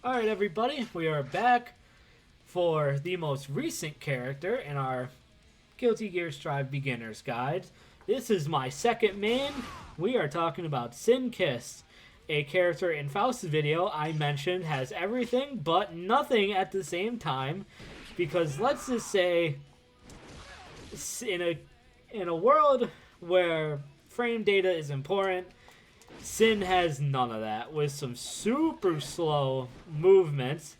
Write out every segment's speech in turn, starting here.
Alright everybody, we are back for the most recent character in our Guilty Gear Strive Beginner's Guide. This is my second main. We are talking about Sin Kiske, a character in Faust's video I mentioned has everything but nothing at the same time. Because let's just say, in a world where frame data is important, Sin has none of that, with some super slow movements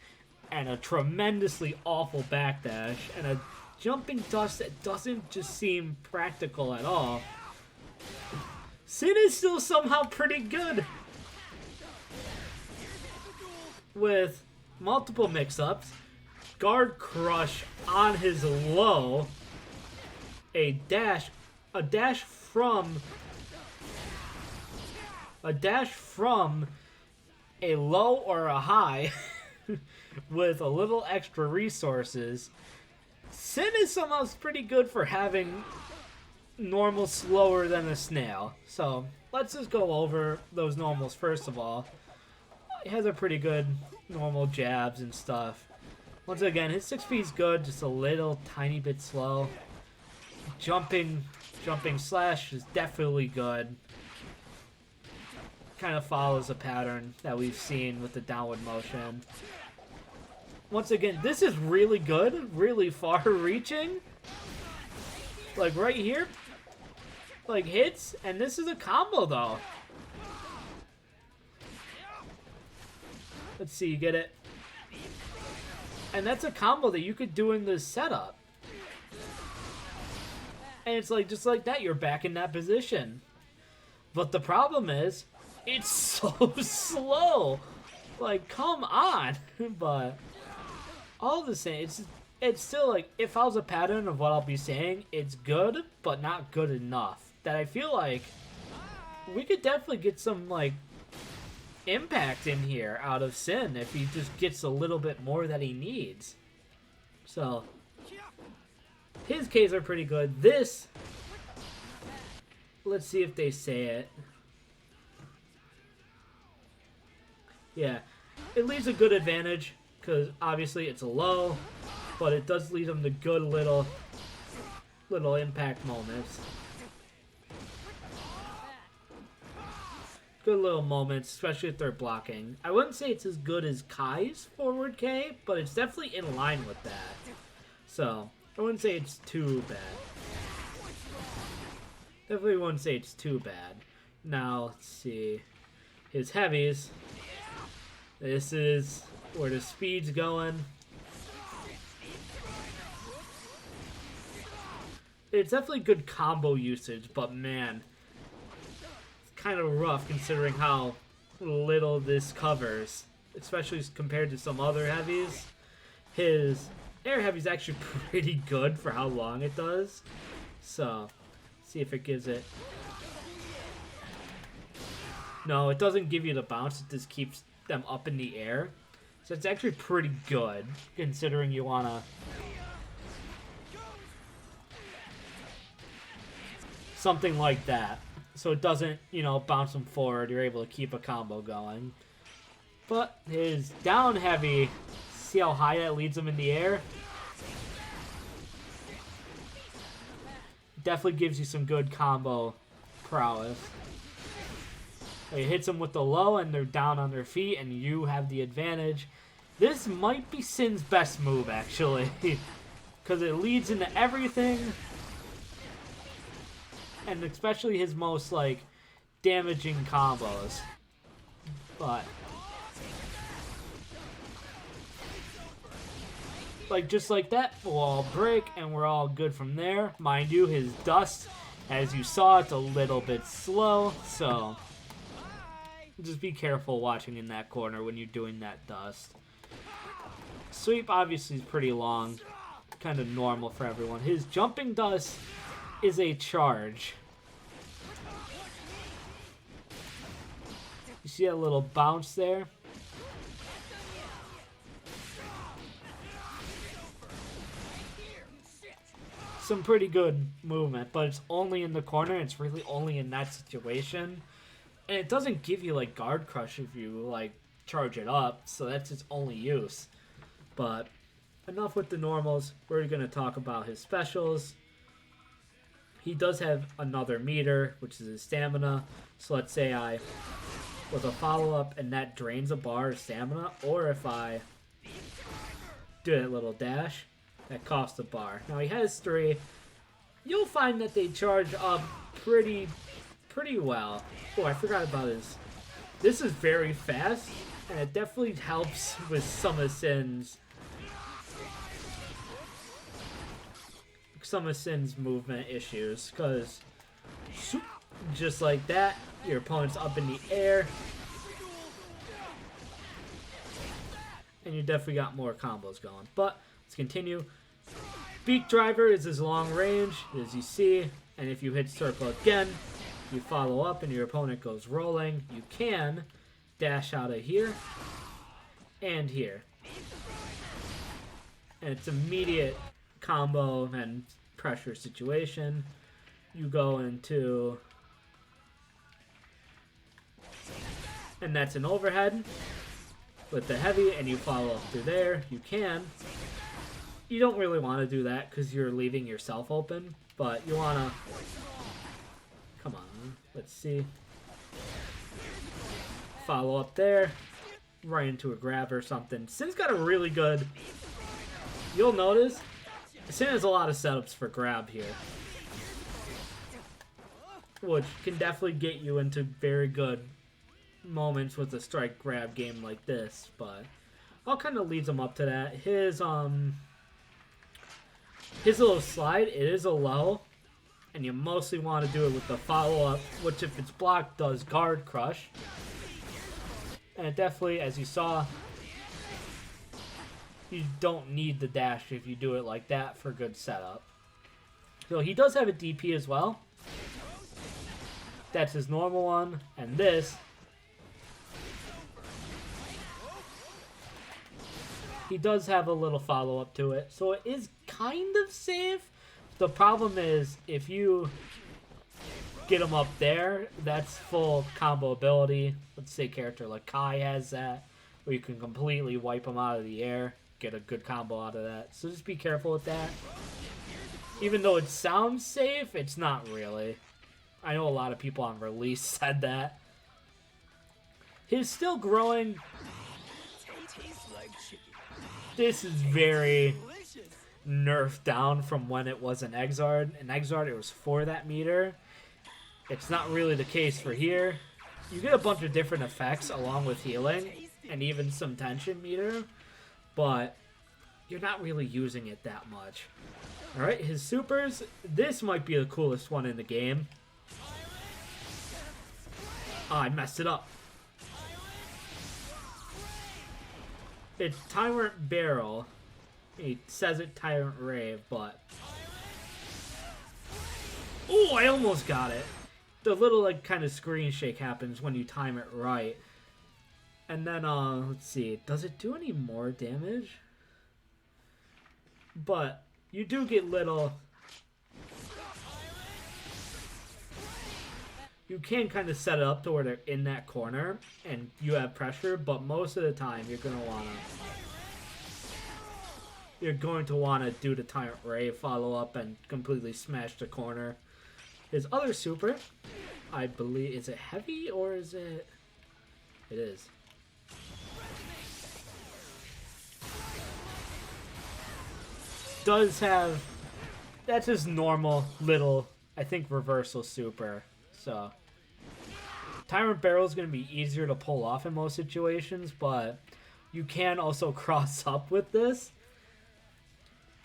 and a tremendously awful backdash and a jumping dust that doesn't just seem practical at all. Sin is still somehow pretty good, with multiple mix-ups, guard crush on his low, a dash from a low or a high with a little extra resources. Sin is somehow pretty good for having normal slower than a snail. So let's just go over those normals first of all. He has a pretty good normal jabs and stuff. Once again, his 6P is good, just a little tiny bit slow. Jumping slash is definitely good. Kind of follows a pattern that we've seen with the downward motion. Once again, this is really good, really far reaching. Like right here, like hits, and this is a combo though. Let's see, you get it? And that's a combo that you could do in this setup. And it's like, just like that, you're back in that position. But the problem is, it's so slow. Like, come on. But all the same, it's still like, it follows a pattern of what I'll be saying. It's good, but not good enough. That I feel like we could definitely get some, like, impact in here out of Sin if he just gets a little bit more that he needs. So, his Ks are pretty good. This, let's see if they say it. Yeah, it leaves a good advantage, because obviously it's a low, but it does lead them to good little impact moments. Good little moments, especially if they're blocking. I wouldn't say it's as good as Kai's forward K, but it's definitely in line with that. So, I wouldn't say it's too bad. Definitely wouldn't say it's too bad. Now, let's see. His heavies. This is where the speed's going. It's definitely good combo usage, but man, it's kind of rough considering how little this covers, especially compared to some other heavies. His air heavy is actually pretty good for how long it does. So, see if it gives it. No, it doesn't give you the bounce. It just keeps them up in the air. So it's actually pretty good, considering you want to something like that. So it doesn't, bounce them forward. You're able to keep a combo going. But his down heavy, see how high that leads him in the air? Definitely gives you some good combo prowess. It hits them with the low and they're down on their feet and you have the advantage. This might be Sin's best move actually, because it leads into everything, and especially his most damaging combos. But just like that, we'll all break and we're all good from there. Mind you, his dust, as you saw, it's a little bit slow, so just be careful watching in that corner when you're doing that dust. Sweep obviously is pretty long, kind of normal for everyone. His jumping dust is a charge. You see that little bounce there? Some pretty good movement, but it's only in the corner. It's really only in that situation. And it doesn't give you, guard crush if you, charge it up, so that's its only use. But enough with the normals. We're going to talk about his specials. He does have another meter, which is his stamina. So let's say I, with a follow-up, and that drains a bar of stamina, or if I do that little dash, that costs a bar. Now he has 3. You'll find that they charge up pretty well. Oh, I forgot about his. This is very fast, and it definitely helps with some of Sin's movement issues, because just like that, your opponent's up in the air, and you definitely got more combos going. But let's continue. Beak Driver is his long range, as you see, and if you hit circle again, you follow up and your opponent goes rolling. You can dash out of here and here. And it's immediate combo and pressure situation. You go into, and that's an overhead with the heavy, and you follow up through there. You can. You don't really want to do that because you're leaving yourself open, but you want to. Come on, let's see. Follow up there, right into a grab or something. Sin's got a really good. You'll notice Sin has a lot of setups for grab here, which can definitely get you into very good moments with a strike grab game like this. But all kind of leads him up to that. His little slide, it is a low, and you mostly want to do it with the follow-up, which if it's blocked does guard crush. And it definitely, as you saw, you don't need the dash if you do it like that for good setup. So he does have a DP as well. That's his normal one, and this, he does have a little follow-up to it, so it is kind of safe. The problem is, if you get him up there, that's full combo ability. Let's say a character like Kai has that, where you can completely wipe him out of the air, get a good combo out of that. So just be careful with that. Even though it sounds safe, it's not really. I know a lot of people on release said that. He's still growing. This is very nerfed down from when it was an Exard. In Exard, it was for that meter. It's not really the case for here. You get a bunch of different effects along with healing and even some tension meter, but you're not really using it that much. Alright, his supers. This might be the coolest one in the game. Oh, I messed it up. It's Tyrant Barrel. He says it Tyrant Rave, but... Oh, I almost got it. The little, like, kind of screen shake happens when you time it right. And then, let's see. Does it do any more damage? But you do get little... You can kind of set it up to where they're in that corner and you have pressure, but most of the time you're going to want to do the Tyrant Ray follow up and completely smash the corner. His other super, I believe, is it heavy or is it? It is. Does have, that's his normal little, I think, reversal super. So, Tyrant Barrel is going to be easier to pull off in most situations, but you can also cross up with this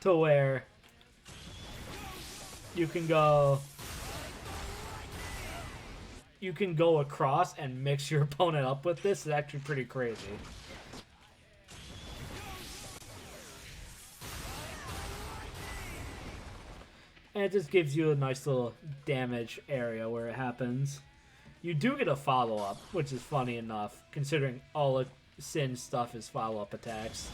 to where you can go across and mix your opponent up with this. It's actually pretty crazy. And it just gives you a nice little damage area where it happens. You do get a follow-up, which is funny enough, considering all of Sin's stuff is follow-up attacks.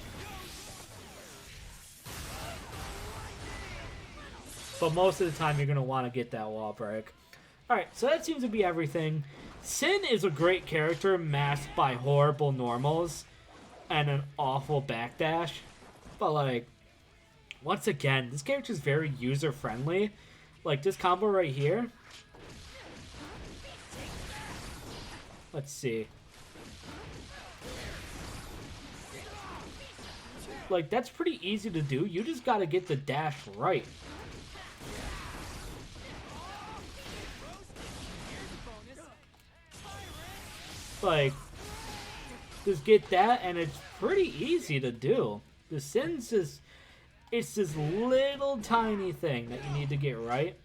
But most of the time, you're going to want to get that wall break. Alright, so that seems to be everything. Sin is a great character masked by horrible normals and an awful backdash. But, like, once again, this character is very user-friendly. Like, this combo right here. Let's see. Like, that's pretty easy to do. You just gotta get the dash right. Like, just get that, and it's pretty easy to do. The Sin's just, it's this little tiny thing that you need to get right,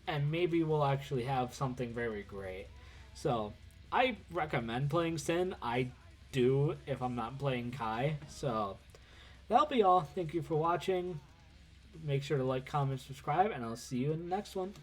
and maybe we'll actually have something very great. So, I recommend playing Sin. I do if I'm not playing Kai. So, that'll be all. Thank you for watching. Make sure to like, comment, subscribe, and I'll see you in the next one.